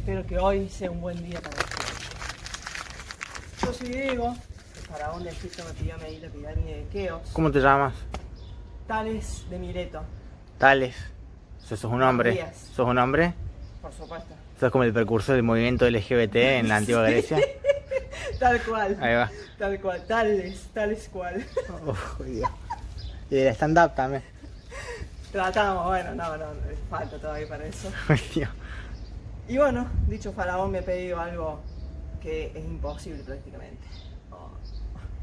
Espero que hoy sea un buen día para ustedes. Yo soy Diego, el faraón de Egipto me pidió medir la pirámide de Keops. ¿Cómo te llamas? Tales de Mileto. Tales. O sea, sos un hombre. Díaz. ¿Sos un hombre? Por supuesto. ¿Sos como el precursor del movimiento LGBT en la antigua Grecia? Tal cual. Ahí va. Tal cual. Tales cual. Uf, Dios. Y del stand-up también. Tratamos, bueno, no, falta todavía para eso. Ay, Dios. Y bueno, dicho faraón me ha pedido algo que es imposible prácticamente. Oh,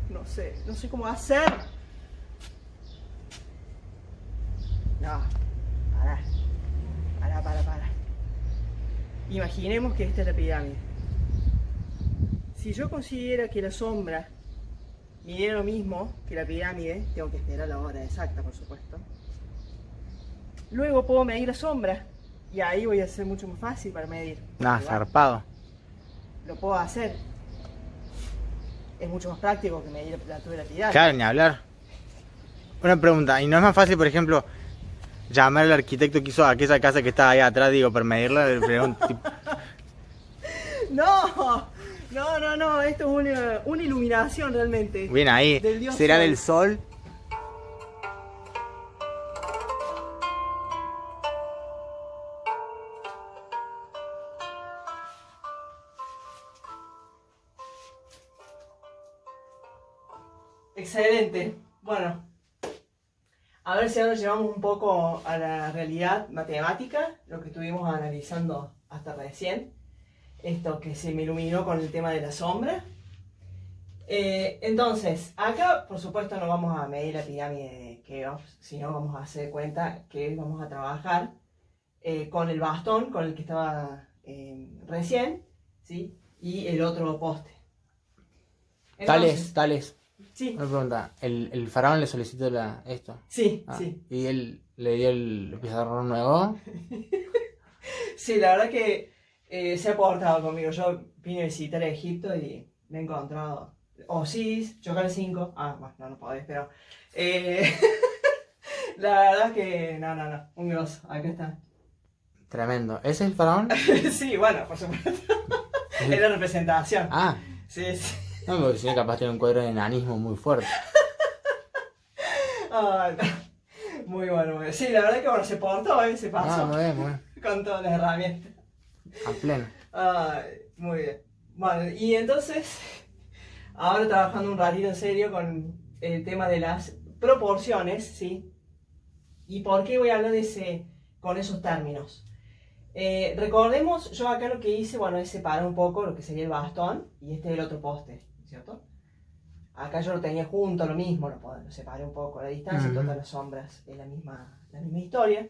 no sé cómo hacer. No, para. Imaginemos que esta es la pirámide. Si yo considero que la sombra mide lo mismo que la pirámide, tengo que esperar la hora exacta, por supuesto. Luego puedo medir la sombra y ahí voy a ser mucho más fácil para medir. Nada, zarpado. Lo puedo hacer. Es mucho más práctico que medir la altura de la pirámide. Claro, ni hablar. Una pregunta, ¿y no es más fácil, por ejemplo, llamar al arquitecto que hizo aquella casa que está ahí atrás, digo, para medirla? Le pregunto, tipo, No, esto es una iluminación realmente. bien ahí, Del dios ¿será Sol. del sol? Excelente. Bueno, a ver si ahora llevamos un poco a la realidad matemática, lo que estuvimos analizando hasta recién. Esto que se me iluminó con el tema de la sombra. Entonces, acá por supuesto no vamos a medir la pirámide de Keops, sino vamos a hacer cuenta que vamos a trabajar con el bastón con el que estaba recién, ¿sí? Y el otro poste. Entonces, Tales. sí, Una pregunta, ¿el faraón le solicitó esto? sí. ¿Y él le dio el pizarrón nuevo? Sí, la verdad que se ha portado conmigo. Yo vine a visitar Egipto y me he encontrado Osiris, Chocar 5. Bueno, no podés, pero la verdad es que no, un grosso, acá está. Tremendo. ¿Ese es el faraón? Sí, bueno, por supuesto. Es la representación. Ah, Sí. no, porque si no capaz tiene un cuadro de enanismo muy fuerte. Ay, no. Muy bueno. Sí, la verdad que bueno, se portó, se pasó. Muy bien. Con todas las herramientas. A pleno. Ay, muy bien. Bueno, y entonces, ahora trabajando un ratito en serio con el tema de las proporciones, ¿sí? ¿Y por qué voy a hablar con esos términos? Recordemos, yo acá lo que hice, bueno, es separar un poco lo que sería el bastón y este es el otro poste, ¿cierto? Acá yo lo tenía junto, lo mismo, lo separé un poco a la distancia, todas las sombras es la misma historia.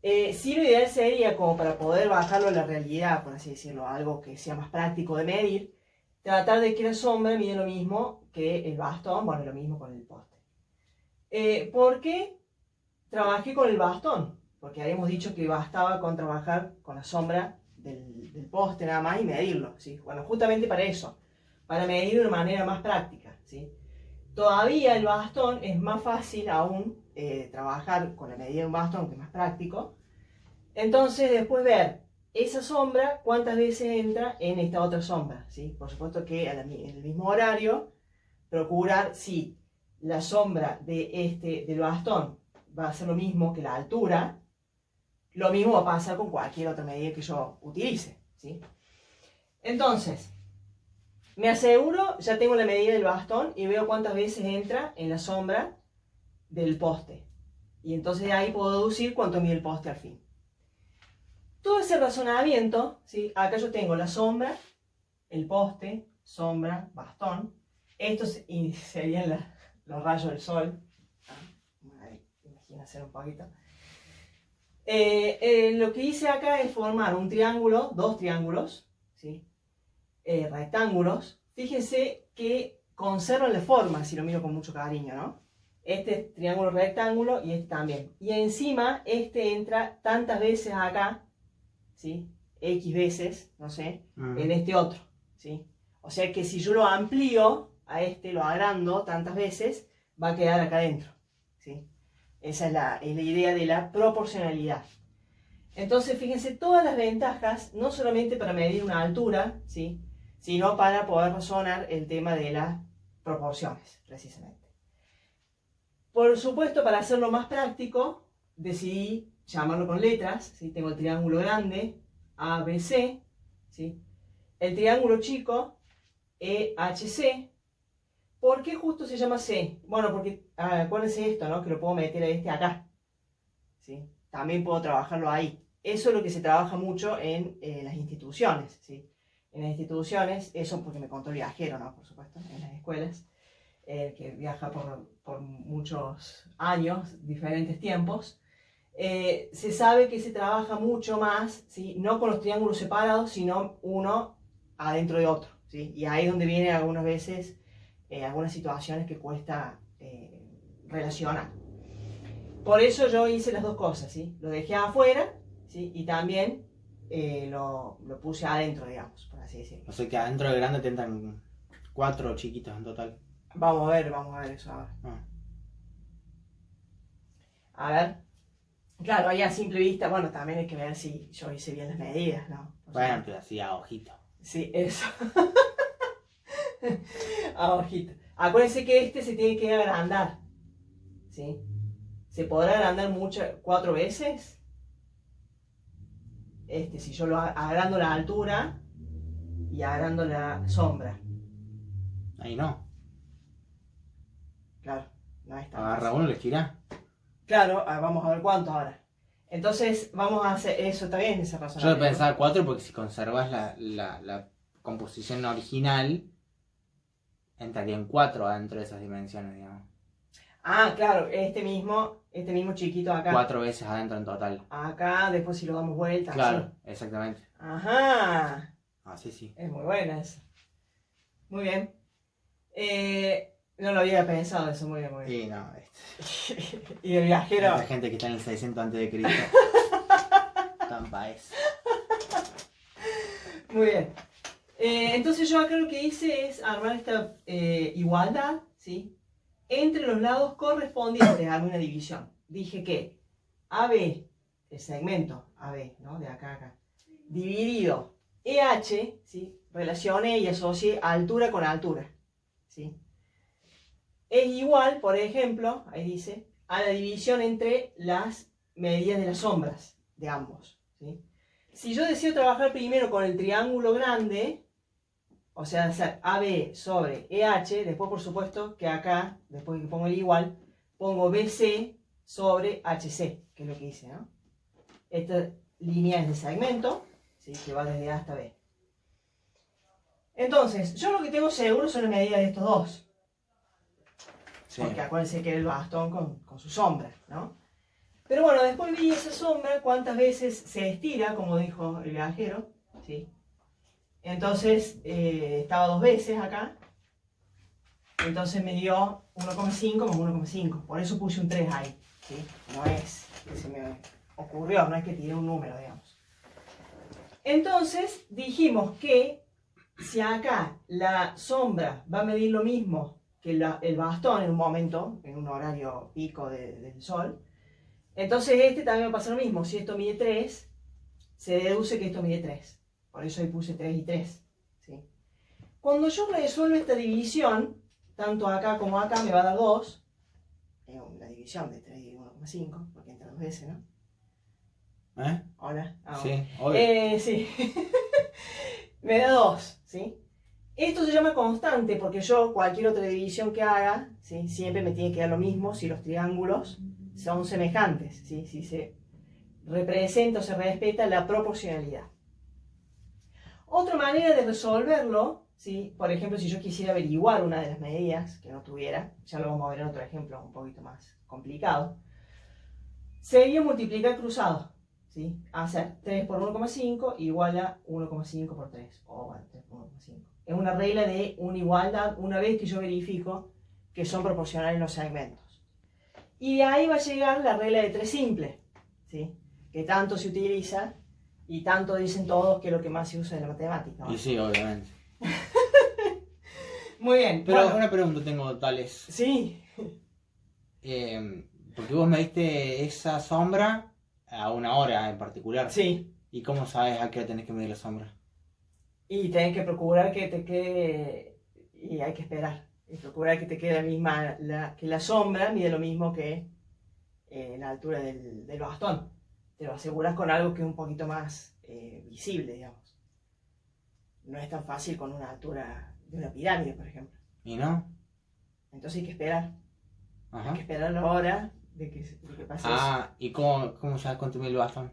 Sí, lo ideal sería, como para poder bajarlo a la realidad, por así decirlo, algo que sea más práctico de medir, tratar de que la sombra mide lo mismo que el bastón, bueno, lo mismo con el poste. ¿Por qué trabajé con el bastón? Porque habíamos dicho que bastaba con trabajar con la sombra del poste nada más y medirlo, ¿sí? Bueno, justamente para eso, para medir de una manera más práctica, ¿sí? Todavía el bastón es más fácil aún trabajar con la medida de un bastón, que es más práctico. Entonces después ver esa sombra cuántas veces entra en esta otra sombra, ¿sí? Por supuesto que en el mismo horario procurar si la sombra del bastón va a ser lo mismo que la altura, lo mismo va a pasar con cualquier otra medida que yo utilice, ¿sí? Entonces, me aseguro, ya tengo la medida del bastón y veo cuántas veces entra en la sombra del poste. Y entonces de ahí puedo deducir cuánto mide el poste al fin. Todo ese razonamiento, ¿sí? Acá yo tengo la sombra, el poste, sombra, bastón. Estos serían los rayos del sol. Imagina hacer un poquito. Lo que hice acá es formar un triángulo, dos triángulos, ¿sí? Rectángulos. Fíjense que conservan la forma, si lo miro con mucho cariño, ¿no? Este es triángulo rectángulo y este también. Y encima este entra tantas veces acá, ¿sí? X veces, no sé, en este otro, ¿sí? O sea que si yo lo amplío a este, lo agrando tantas veces, va a quedar acá adentro, ¿sí? Esa es la idea de la proporcionalidad. Entonces, fíjense todas las ventajas, no solamente para medir una altura, ¿sí? Sino para poder razonar el tema de las proporciones, precisamente. Por supuesto, para hacerlo más práctico, decidí llamarlo con letras, ¿sí? Tengo el triángulo grande, ABC, ¿sí? El triángulo chico, EHC. ¿Por qué justo se llama C? Bueno, porque acuérdense esto, ¿no? Que lo puedo meter a este acá, ¿sí? También puedo trabajarlo ahí. Eso es lo que se trabaja mucho en las instituciones, ¿sí? En las instituciones, eso porque me contó el viajero, ¿no? Por supuesto, en las escuelas, que viaja por muchos años, diferentes tiempos. Se sabe que se trabaja mucho más, ¿sí? No con los triángulos separados, sino uno adentro de otro, ¿sí? Y ahí es donde vienen algunas veces algunas situaciones que cuesta relacionar. Por eso yo hice las dos cosas, ¿sí? Lo dejé afuera, ¿sí? Y también lo puse adentro, digamos, por así decirlo. O sea que adentro de grande te entran 4 chiquitos en total. Vamos a ver eso ahora. A ver. Claro, ahí a simple vista, bueno, también hay que ver si yo hice bien las medidas, ¿no? Bueno, pero así a ojito. Sí, eso. A ojito. Acuérdense que este se tiene que agrandar, ¿sí? ¿Se podrá agrandar 4 veces? Si yo lo agrando la altura y agrando la sombra. Ahí no. Claro, no está. Agarra uno y le estira. Claro, vamos a ver cuánto ahora. Entonces, vamos a hacer eso, está bien ese razonamiento. Yo pensaba 4 porque si conservas la composición original, entrarían 4 adentro de esas dimensiones, digamos. Ah, claro, este mismo chiquito acá. 4 veces adentro en total. Acá, después si lo damos vuelta. Claro, ¿sí? exactamente. Ajá. Así sí. Es muy buena esa. Muy bien. No lo había pensado eso, muy bien, muy bien. Y no, Y el viajero. Esta gente que está en el 600 antes de Cristo. Tampa es. Muy bien. Entonces yo acá lo que hice es armar esta igualdad, ¿sí? Entre los lados correspondientes a una división. Dije que AB, el segmento AB, ¿no? De acá a acá, dividido EH, ¿sí? Relacioné y asocié altura con altura, ¿sí? Es igual, por ejemplo, ahí dice, a la división entre las medidas de las sombras de ambos, ¿sí? Si yo deseo trabajar primero con el triángulo grande, o sea, hacer AB sobre EH, después por supuesto que acá, después que pongo el igual, pongo BC sobre HC, que es lo que hice, ¿no? Esta línea es de segmento, ¿sí? Que va desde A hasta B. Entonces, yo lo que tengo seguro son las medidas de estos dos. Sí. Porque acuérdense que era el bastón con su sombra, ¿no? Pero bueno, después vi esa sombra, cuántas veces se estira, como dijo el viajero, ¿sí? Entonces, estaba 2 veces acá. Entonces me dio 1,5 más 1,5. Por eso puse un 3 ahí, ¿sí? No es que se me ocurrió, no es que tiré un número, digamos. Entonces, dijimos que si acá la sombra va a medir lo mismo que el bastón en un momento, en un horario pico del sol, entonces este también va a pasar lo mismo. Si esto mide 3, se deduce que esto mide 3. Por eso ahí puse 3 y 3, ¿sí? Cuando yo resuelvo esta división, tanto acá como acá me va a dar 2. La división de 3 y 1,5, porque entra 2 veces, ¿no? ¿Eh? Hola. Ah, sí, obvio. Sí. Me da 2, ¿sí? Esto se llama constante porque yo, cualquier otra división que haga, ¿sí? Siempre me tiene que dar lo mismo si los triángulos son semejantes, ¿sí? Si se representa o se respeta la proporcionalidad. Otra manera de resolverlo, ¿sí? Por ejemplo, si yo quisiera averiguar una de las medidas que no tuviera, ya lo vamos a ver en otro ejemplo un poquito más complicado, sería multiplicar cruzado, ¿sí? Hacer 3 por 1,5 igual a 1,5 por 3, o bueno, 3 por 1,5. Es una regla de una igualdad una vez que yo verifico que son proporcionales los segmentos. Y de ahí va a llegar la regla de 3 simple, ¿sí? Que tanto se utiliza y tanto dicen todos que es lo que más se usa en la matemática, ¿no? Y sí, obviamente. Muy bien. Pero bueno, una pregunta tengo, Tales. Sí. Porque vos me diste esa sombra a una hora en particular. Sí. ¿Y cómo sabes a qué hora tenés que medir la sombra? Y tenés que procurar que te quede, y hay que esperar, y procurar que te quede la misma, que la sombra mide lo mismo que la altura del bastón. Te lo aseguras con algo que es un poquito más visible, digamos. No es tan fácil con una altura de una pirámide, por ejemplo. ¿Y no? Entonces hay que esperar. Ajá. Hay que esperar la hora de que pase eso. Ah, ¿y cómo sabes cuánto mide el bastón?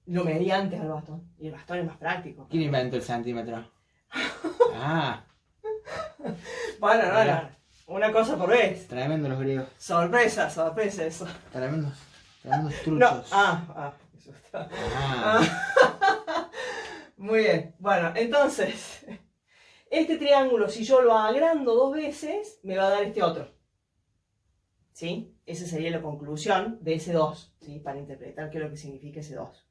Lo medí antes al bastón. Y el bastón es más práctico. ¿Quién inventó el centímetro? Ah, Bueno, Mira. una cosa por vez. tremendo los griegos. Sorpresa eso. Tremendos truchos. No, qué susto. Ah, Muy bien, bueno, entonces, este triángulo, si yo lo agrando 2 veces, me va a dar este otro. ¿Sí? Esa sería la conclusión de ese 2, ¿sí? Para interpretar qué es lo que significa ese 2.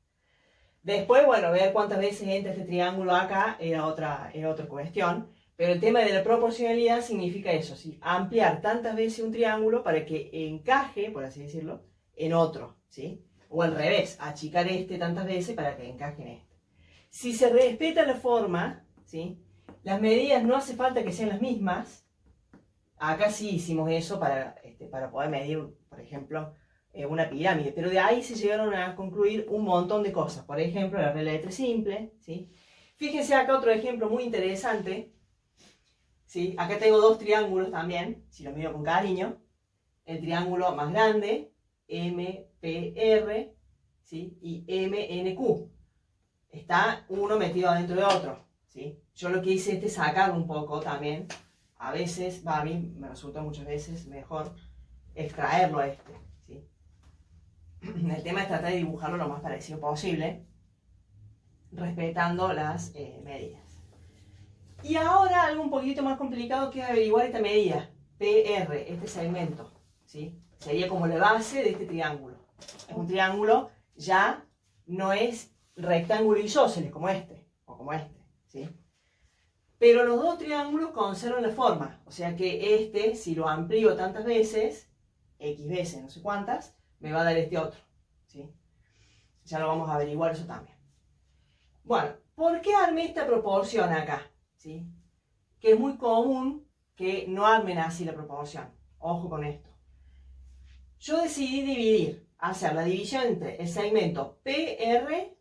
Después, bueno, ver cuántas veces entra este triángulo acá era otra cuestión. Pero el tema de la proporcionalidad significa eso, ¿sí? Ampliar tantas veces un triángulo para que encaje, por así decirlo, en otro, ¿sí? O al revés, achicar este tantas veces para que encaje en este. Si se respeta la forma, ¿sí? Las medidas no hace falta que sean las mismas. Acá sí hicimos eso para poder medir, por ejemplo, una pirámide. Pero de ahí se llegaron a concluir un montón de cosas. Por ejemplo, la regla de 3 simple, ¿sí? Fíjense acá otro ejemplo muy interesante. ¿Sí? Acá tengo 2 triángulos también, si los miro con cariño. El triángulo más grande, MPR, ¿sí? Y MNQ. Está uno metido adentro de otro, ¿sí? Yo lo que hice es sacar un poco también. A veces, a mí me resulta muchas veces mejor extraerlo a este, ¿sí? El tema es tratar de dibujarlo lo más parecido posible, respetando las medidas. Y ahora algo un poquito más complicado que es averiguar esta medida, PR, este segmento, ¿sí? Sería como la base de este triángulo. Es un triángulo, ya no es rectángulo isósceles como este, o como este, ¿sí? Pero los 2 triángulos conservan la forma, o sea que este, si lo amplío tantas veces, X veces, no sé cuántas, me va a dar este otro, ¿sí? Ya lo vamos a averiguar eso también. Bueno, ¿por qué armé esta proporción acá? ¿Sí? Que es muy común que no armen así la proporción. Ojo con esto. Yo decidí hacer la división entre el segmento PR,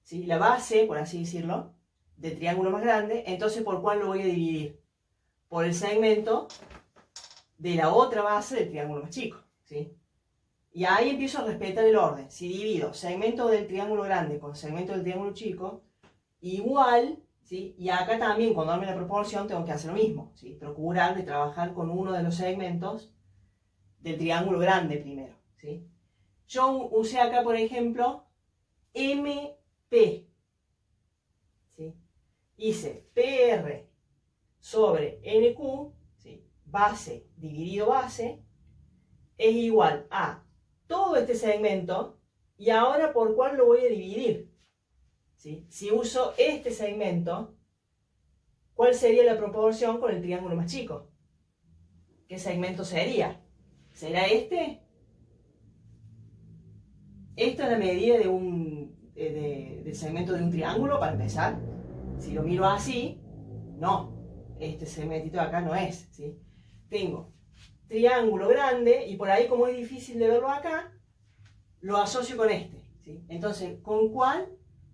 ¿sí? La base, por así decirlo, del triángulo más grande. Entonces, ¿por cuál lo voy a dividir? Por el segmento de la otra base del triángulo más chico, ¿sí? Y ahí empiezo a respetar el orden. Si divido segmento del triángulo grande con segmento del triángulo chico, igual, ¿sí? Y acá también, cuando arme la proporción, tengo que hacer lo mismo, ¿sí? Procurar de trabajar con uno de los segmentos del triángulo grande primero, ¿sí? Yo usé acá, por ejemplo, MP, ¿sí? Hice PR sobre NQ, ¿sí? Base dividido base, es igual a todo este segmento, y ahora ¿por cuál lo voy a dividir? ¿Sí? Si uso este segmento, ¿cuál sería la proporción con el triángulo más chico? ¿Qué segmento sería? ¿Será este? Esta es la medida del segmento de un triángulo, para empezar. Si lo miro así, no. Este segmentito de acá no es, ¿sí? Tengo triángulo grande, y por ahí, como es difícil de verlo acá, lo asocio con este, ¿sí? Entonces, ¿con cuál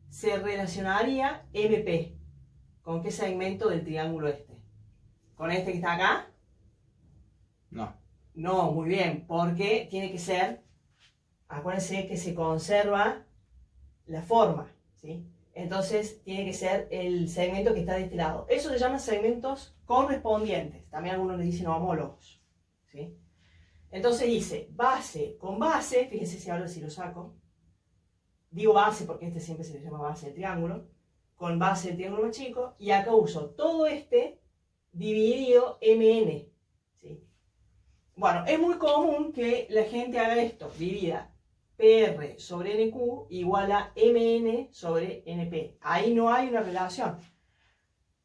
se relacionaría MP? ¿Con qué segmento del triángulo este? ¿Con este que está acá? no. No, muy bien, porque tiene que ser, acuérdense que se conserva la forma, ¿sí? Entonces tiene que ser el segmento que está de este lado. Eso se llaman segmentos correspondientes, también algunos le dicen homólogos, ¿sí? Entonces hice base con base, fíjense si ahora si lo saco, digo base porque este siempre se le llama base del triángulo, con base del triángulo más chico, y acá uso todo este dividido MN, ¿sí? Bueno, es muy común que la gente haga esto, divida PR sobre NQ igual a MN sobre NP. Ahí no hay una relación,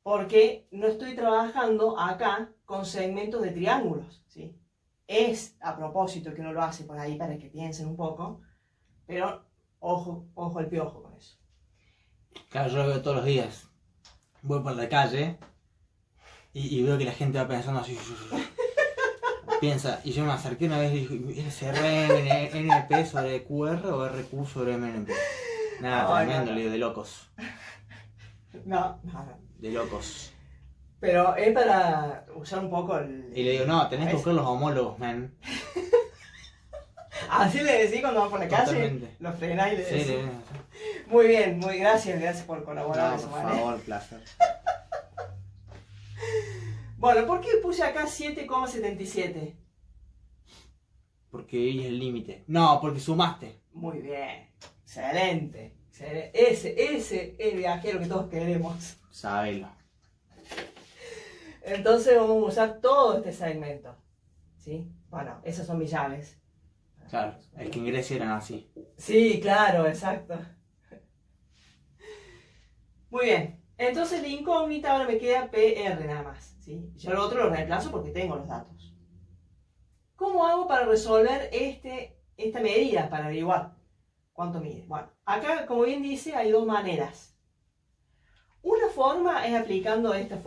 porque no estoy trabajando acá con segmentos de triángulos, ¿sí? Es a propósito que uno lo hace por ahí para que piensen un poco, Pero ojo al piojo con eso. Claro, yo lo veo todos los días. Voy por la calle y veo que la gente va pensando así. Piensa, y yo me acerqué una vez y dije, ¿es RMNP sobre QR o RQ sobre MNP? Nada, Ay, tremendo, no. lío de locos. No. De locos. Pero es para usar un poco el... Y le digo, no, tenés que buscar los homólogos, man. Así le decís cuando vas por la calle, Totalmente. lo frenás y le Sí, decís. le Muy bien, muy gracias por colaborar No, de esa por manera. favor, placer. Bueno, ¿por qué puse acá 7,77? Porque ahí es el límite. No, porque sumaste. Muy bien, excelente. Ese es el viajero que todos queremos. Sabelo. Entonces vamos a usar todo este segmento. ¿Sí? Bueno, esas son mis llaves. Claro, es que en Grecia eran así. Sí, claro, exacto. Muy bien. Entonces la incógnita ahora me queda PR nada más. ¿Sí? Yo lo otro lo reemplazo porque tengo los datos. ¿Cómo hago para resolver esta medida, para averiguar cuánto mide? Bueno, acá, como bien dice, hay dos maneras. Una forma es aplicando esta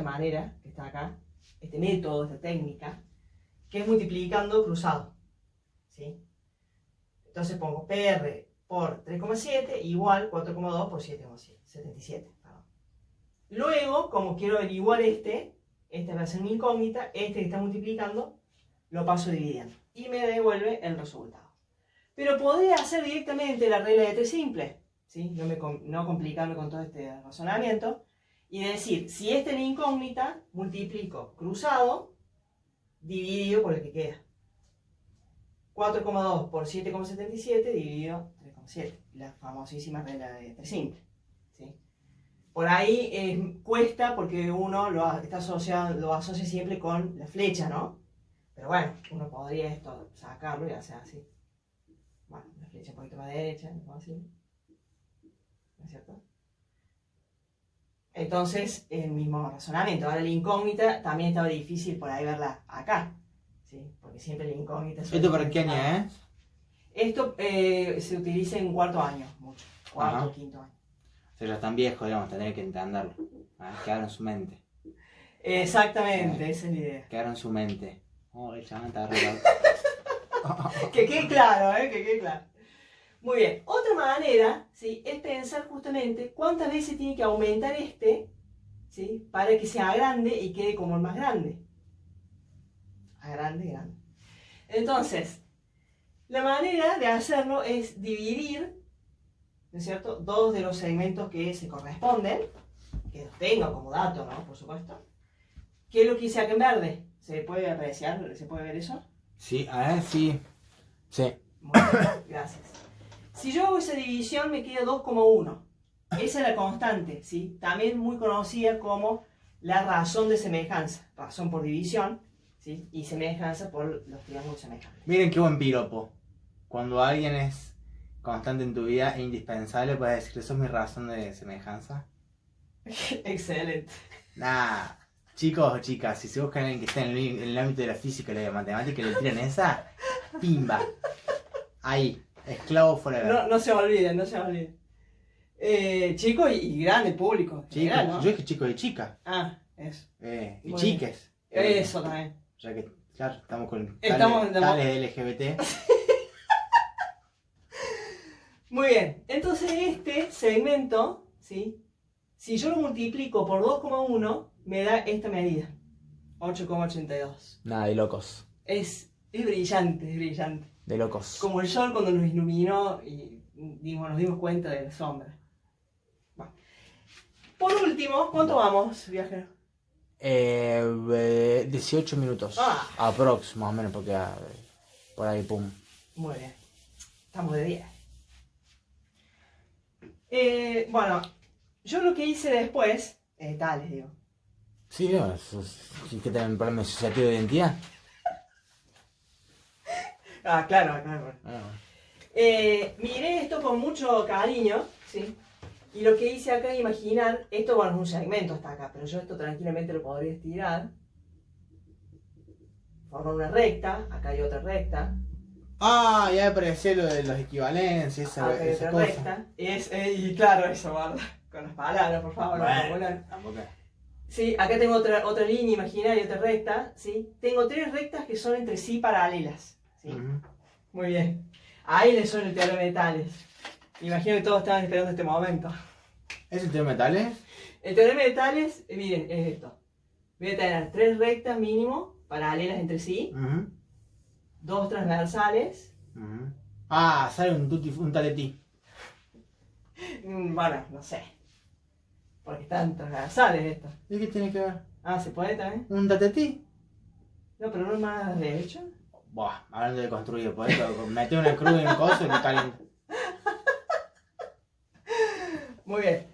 manera que está acá, este método, esta técnica, que es multiplicando cruzado. ¿Sí? Entonces pongo PR por 3,7 igual 4,2 por 7,77. Luego, como quiero averiguar esta va a ser mi incógnita, este que está multiplicando, lo paso dividiendo y me devuelve el resultado. Pero podría hacer directamente la regla de 3 simple, ¿sí? No complicarme con todo este razonamiento y decir, si esta es la incógnita, multiplico cruzado dividido por el que queda. 4,2 por 7,77 dividido 3,7, la famosísima regla de 3 simple. ¿Sí? Por ahí cuesta porque uno lo asocia siempre con la flecha, ¿no? Pero bueno, uno podría sacarlo y hacer así. Bueno, la flecha un poquito más derecha, ¿no? Así. ¿No es cierto? Entonces, el mismo razonamiento. Ahora la incógnita también estaba difícil por ahí verla acá. ¿Sí? Porque siempre la incógnita... ¿Esto para qué año es? Esto se utiliza en cuarto año, mucho. Cuarto, quinto año. O sea, ya están viejos, digamos, tendría que entenderlo. Quedaron en su mente. Exactamente, esa es la idea. Quedaron en su mente. Oh, el chaval está arreglado. Que quede claro, que quede claro. Muy bien, otra manera, ¿sí? Es pensar justamente cuántas veces tiene que aumentar ¿sí? Para que sea grande y quede como el más grande. Grande. Entonces, la manera de hacerlo es dividir, ¿no es cierto?, dos de los segmentos que se corresponden, que los tengo como dato, ¿no? Por supuesto. ¿Qué es lo que hice acá en verde? ¿Se puede apreciar? ¿Se puede ver eso? Sí, a ver, sí. Sí. Muy bien, gracias. Si yo hago esa división me queda 2,1. Esa es la constante, ¿sí? También muy conocida como la razón de semejanza. Razón por división, ¿sí? Y semejanza por los triángulos semejantes. Miren qué buen piropo. Cuando alguien es constante en tu vida e indispensable, puedes decir, ¿eso es mi razón de semejanza? Excelente. Nah, chicos o chicas, si se buscan a alguien que está en el ámbito de la física y la matemática y le tiran esa, pimba. Ahí, esclavo forever. No se olviden. Chicos y grande público. Chicos, General, ¿no? yo dije chicos y chicas. Ah, eso. Y Muy chiques. Eso también. Ya que, claro, estamos con Estamos tales LGBT. Muy bien. Entonces este segmento, ¿sí? Si yo lo multiplico por 2,1, me da esta medida. 8,82. Nada, de locos. Es brillante, De locos. Como el sol cuando nos iluminó y nos dimos cuenta de la sombra. Bueno. Por último, ¿cuánto vamos, viajero? 18 minutos. Ah. Aprox, más o menos, porque por ahí, pum. Muy bien. Estamos de 10. Bueno, yo lo que hice después, tales digo. Sí, no, ¿qué tienen un problema asociativo de identidad? Claro. Ah. Miré esto con mucho cariño, ¿sí? Y lo que hice acá es imaginar, esto bueno, es un segmento hasta acá, pero yo esto tranquilamente lo podría estirar. Formar una recta, acá hay otra recta. Ah, ya apareció lo de los equivalencias, esa otra cosa. recta. Y claro, eso, guarda. Con las palabras, por favor. Bueno, Vocabulario. tampoco. Sí, acá tengo otra línea imaginaria, otra recta. ¿Sí? Tengo tres rectas que son entre sí paralelas. ¿Sí? Ujú. Muy bien. Ahí les suena el teorema de Tales. Imagino que todos estaban esperando este momento. ¿Es el tema de metales? El teorema de Tales, miren, es esto. Voy a tener tres rectas mínimo, paralelas entre sí, Ujú. dos transversales. Ujú. Ah, sale un taletí. Bueno, no sé. Porque están transversales estas. ¿Y qué tiene que ver? Ah, ¿se puede también? ¿Un taletí? No, pero no es más derecho. Buah, hablando de construido, por eso, mete una cruz en el coso y me calienta. Muy bien.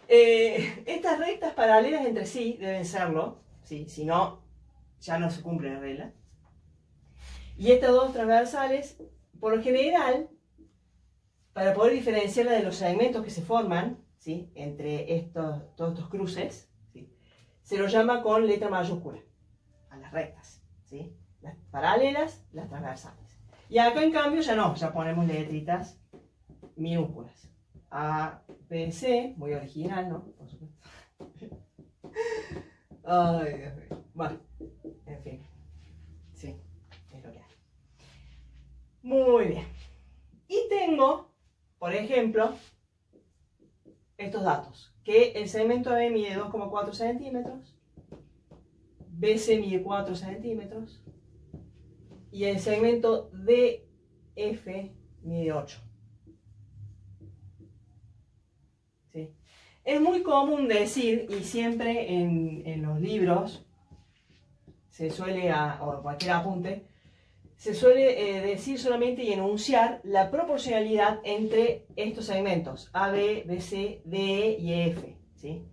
Estas rectas paralelas entre sí deben serlo, ¿sí? Si no, ya no se cumple la regla. Y estas dos transversales, por lo general, para poder diferenciarla de los segmentos que se forman, ¿sí? Entre todos estos cruces, ¿sí? Se los llama con letra mayúscula a las rectas, ¿sí? Las paralelas, las transversales. Y acá en cambio ya no, ya ponemos letritas minúsculas. A, B, C, muy original, ¿no? Por supuesto. Ay, Dios mío. Bueno, en fin. Sí, es lo que hay. Muy bien. Y tengo, por ejemplo, estos datos. Que el segmento B mide 2,4 centímetros. BC mide 4 centímetros. Y el segmento DF mide 8. ¿Sí? Es muy común decir, y siempre en los libros se suele, o cualquier apunte, se suele decir solamente y enunciar la proporcionalidad entre estos segmentos, AB, BC, DE y EF. ¿Sí?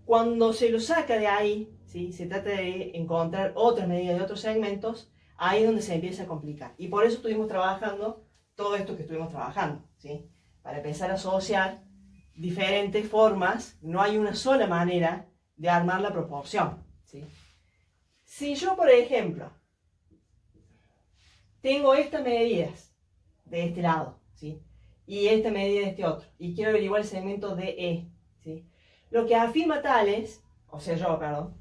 Cuando se lo saca de ahí, ¿sí? Se trata de encontrar otras medidas de otros segmentos, ahí es donde se empieza a complicar. Y por eso estuvimos trabajando todo esto que estuvimos trabajando, ¿sí? Para empezar a asociar diferentes formas, no hay una sola manera de armar la proporción, ¿sí? Si yo, por ejemplo, tengo estas medidas de este lado, ¿sí? Y esta medida de este otro, y quiero averiguar el segmento DE, ¿sí? Lo que afirma Tales, o sea yo, perdón,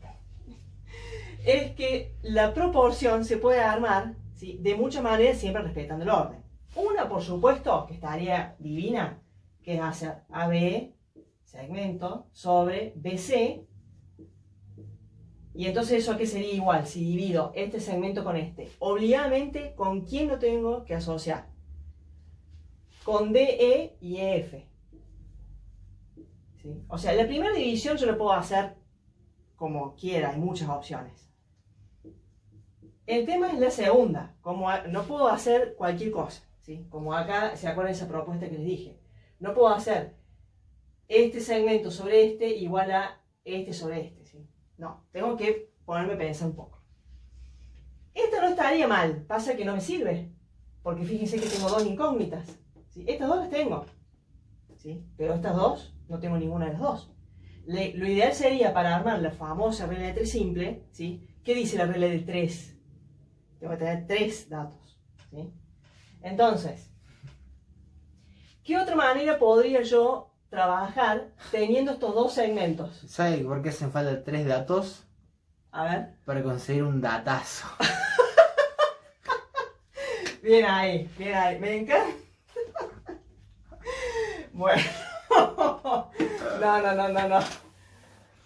es que la proporción se puede armar, ¿sí? De muchas maneras, siempre respetando el orden. Una, por supuesto, que estaría divina, que es hacer AB, segmento, sobre BC, y entonces eso a qué sería igual, si divido este segmento con este. Obligadamente, ¿con quién lo tengo que asociar? Con DE y EF. ¿Sí? O sea, la primera división yo lo puedo hacer como quiera, hay muchas opciones. El tema es la segunda, como no puedo hacer cualquier cosa, ¿sí? Como acá, ¿se acuerdan de esa propuesta que les dije? No puedo hacer este segmento sobre este igual a este sobre este, ¿sí? No, tengo que ponerme a pensar un poco. Esta no estaría mal, pasa que no me sirve, porque fíjense que tengo dos incógnitas, ¿sí? Estas dos las tengo, ¿sí? Pero estas dos no tengo ninguna de las dos. Lo ideal sería para armar la famosa regla de 3 simple, ¿sí? ¿Qué dice la regla de 3? Tengo que tener 3 datos, ¿sí? Entonces, ¿qué otra manera podría yo trabajar teniendo estos dos segmentos? ¿Sabes por qué hacen falta 3 datos? A ver. Para conseguir un datazo. Bien ahí, me encanta. Bueno. No.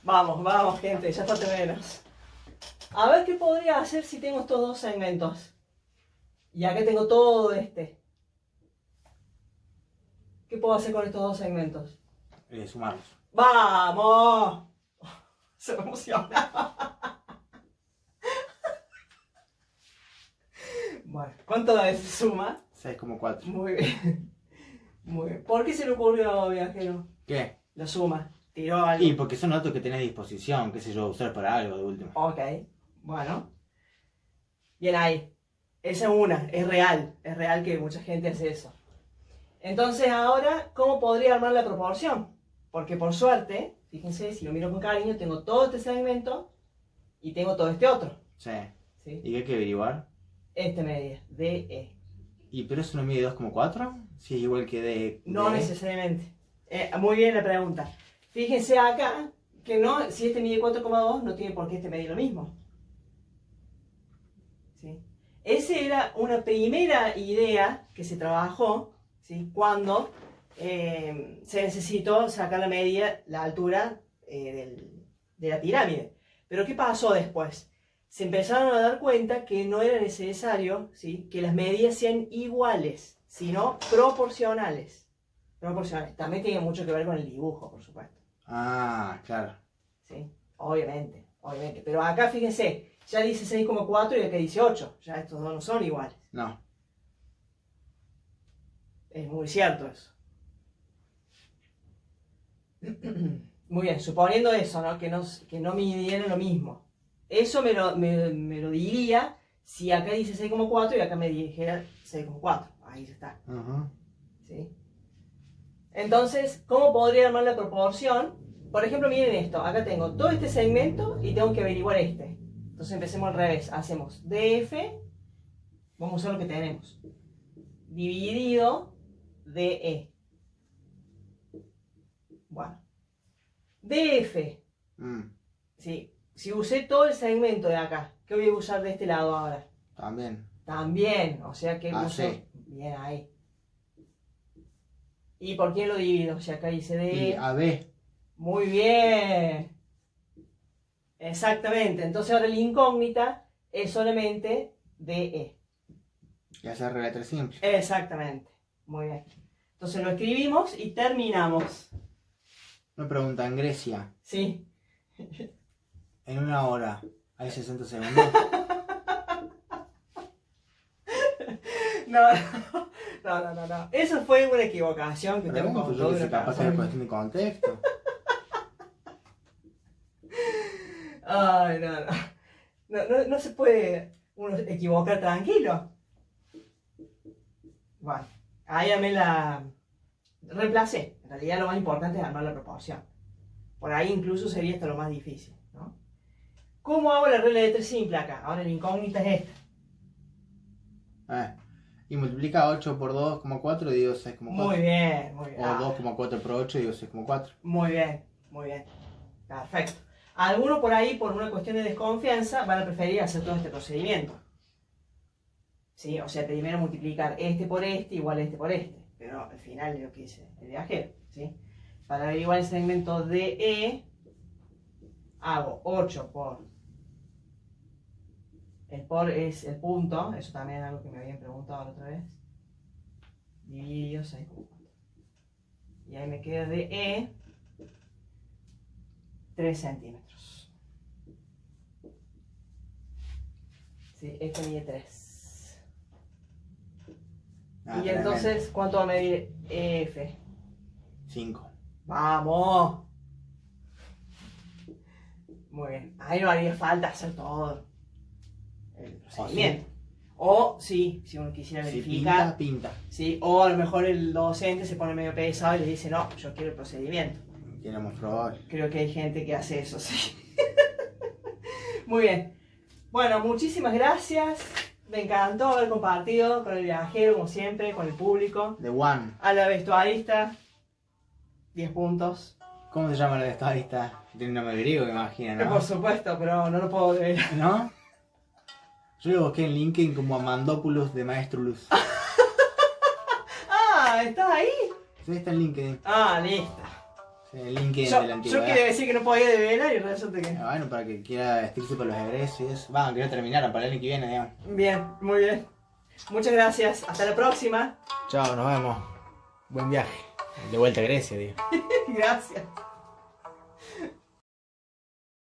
Vamos, gente, ya falta menos. A ver qué podría hacer si tengo estos dos segmentos. Y acá tengo todo este. ¿Qué puedo hacer con estos dos segmentos? Sumarlos. ¡Vamos! Se me emociona. Bueno, ¿cuánto da esa suma? 6,4. Muy bien. Muy bien. ¿Por qué se le ocurrió, viajero? ¿Qué? La suma. Tiró algo. Y porque son datos que tenés a disposición, qué sé yo, usar para algo de último. Ok, bueno. Bien ahí. Esa es una, es real que mucha gente hace eso. Entonces ahora, ¿cómo podría armar la proporción? Porque por suerte, fíjense, si lo miro con cariño, tengo todo este segmento y tengo todo este otro. Sí. ¿Sí? ¿Y qué hay que averiguar? Esta medida, DE. ¿Y pero eso no mide 2,4? Si es igual que de... No de... necesariamente. Muy bien la pregunta. Fíjense acá que no, si este mide 4,2, no tiene por qué este medir lo mismo. ¿Sí? Esa era una primera idea que se trabajó, ¿sí? Cuando se necesitó sacar la medida, la altura de la pirámide. Pero ¿qué pasó después? Se empezaron a dar cuenta que no era necesario, ¿sí?, que las medidas sean iguales, sino proporcionales. Proporcionales. También tiene mucho que ver con el dibujo, por supuesto. Ah, claro. ¿Sí? Obviamente, obviamente. Pero acá fíjense, ya dice 6,4 y acá dice 8. Ya estos dos no son iguales. No. Es muy cierto eso. Muy bien, suponiendo eso, ¿no? Que no midieran lo mismo. Eso me lo diría si acá dice 6,4 y acá me dijera 6,4. Ahí está. ¿Sí? Entonces, ¿cómo podría armar la proporción? Por ejemplo, miren esto. Acá tengo todo este segmento y tengo que averiguar este. Entonces empecemos al revés. Hacemos DF, vamos a usar lo que tenemos, dividido DE. Bueno. DF. ¿Sí? Si usé todo el segmento de acá, ¿qué voy a usar de este lado ahora? También. También, o sea que uso... Bien, ahí. ¿Y por qué lo divido? Si acá dice D. Y AB. Muy bien. Exactamente. Entonces ahora la incógnita es solamente DE. Y hacer letra simple. Exactamente. Muy bien. Entonces lo escribimos y terminamos. Una pregunta, en Grecia, Sí. en una hora, ¿hay 60 segundos? No. Eso fue una equivocación que tengo Pregunto, con yo todo que sé, una capaz que es persona. cuestión de contexto. Ay, no se puede uno equivocar tranquilo. Bueno, ahí ya me la reemplacé. En realidad lo más importante es armar la proporción. Por ahí incluso sería hasta lo más difícil, ¿no? ¿Cómo hago la regla de 3 simple acá? Ahora la incógnita es esta. Y multiplica 8 por 2,4 y digo 6,4. Muy bien, muy bien. O 2,4 por 8 y digo 6,4. Muy bien. Perfecto. Algunos por ahí, por una cuestión de desconfianza, van a preferir hacer todo este procedimiento. ¿Sí? O sea, primero multiplicar este por este igual a este por este. Pero al final es lo que dice el viajero. ¿Sí? Para averiguar el segmento DE, hago 8 por... El por es el punto, eso también es algo que me habían preguntado la otra vez. Dividido 6,4. Y ahí me queda DE 3 centímetros. Sí, este mide 3. Y entonces, ¿cuánto va a medir EF? 5. ¡Vamos! Muy bien. Ahí no haría falta hacer todo el procedimiento. O sí, si uno quisiera verificar. Si pinta. Sí, o a lo mejor el docente se pone medio pesado y le dice, no, yo quiero el procedimiento. Tiene más probable. Creo que hay gente que hace eso, sí. Muy bien. Bueno, muchísimas gracias. Me encantó haber compartido con el viajero, como siempre, con el público. The One. A la vestuarista, 10 puntos. ¿Cómo se llama la vestuarista? Tiene un nombre griego, me imagino, ¿no? Por supuesto, pero no lo puedo ver. ¿No? Yo lo busqué en LinkedIn como Amandopoulos de Maestrulus. Ah, ¿estás ahí? Sí, está en LinkedIn. Ah, listo. Sí, el LinkedIn de la Yo antigüedad. quería decir que no podía develar y resulta que... Bueno, para que quiera vestirse para los egresos y eso. Va, que no terminaron para el año que viene, digamos. Bien, muy bien. Muchas gracias. Hasta la próxima. Chao, nos vemos. Buen viaje. De vuelta a Grecia, digo. Gracias.